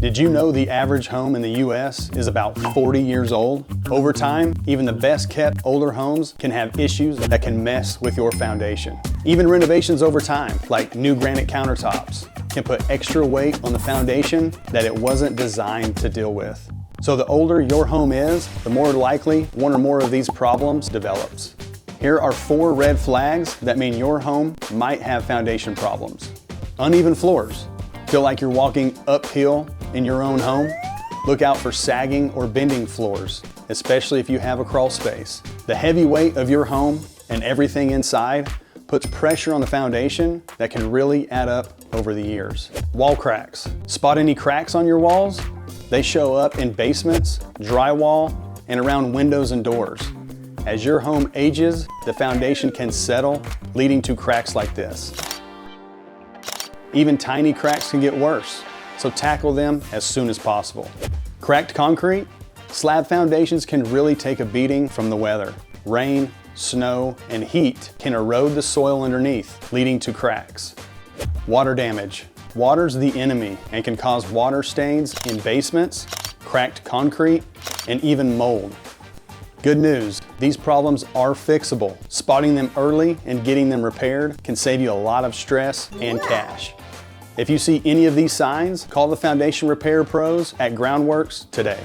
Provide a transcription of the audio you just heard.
Did you know the average home in the US is about 40 years old? Over time, even the best kept older homes can have issues that can mess with your foundation. Even renovations over time, like new granite countertops, can put extra weight on the foundation that it wasn't designed to deal with. So the older your home is, the more likely one or more of these problems develops. Here are 4 red flags that mean your home might have foundation problems. Uneven floors. Feel like you're walking uphill in your own home? Look out for sagging or bending floors, especially if you have a crawl space. The heavy weight of your home and everything inside puts pressure on the foundation that can really add up over the years. Wall cracks. Spot any cracks on your walls? They show up in basements, drywall, and around windows and doors. As your home ages, the foundation can settle, leading to cracks like this. Even tiny cracks can get worse, so tackle them as soon as possible. Cracked concrete? Slab foundations can really take a beating from the weather. Rain, snow, and heat can erode the soil underneath, leading to cracks. Water damage. Water's the enemy and can cause water stains in basements, cracked concrete, and even mold. Good news, these problems are fixable. Spotting them early and getting them repaired can save you a lot of stress and cash. If you see any of these signs, call the foundation repair pros at Groundworks today.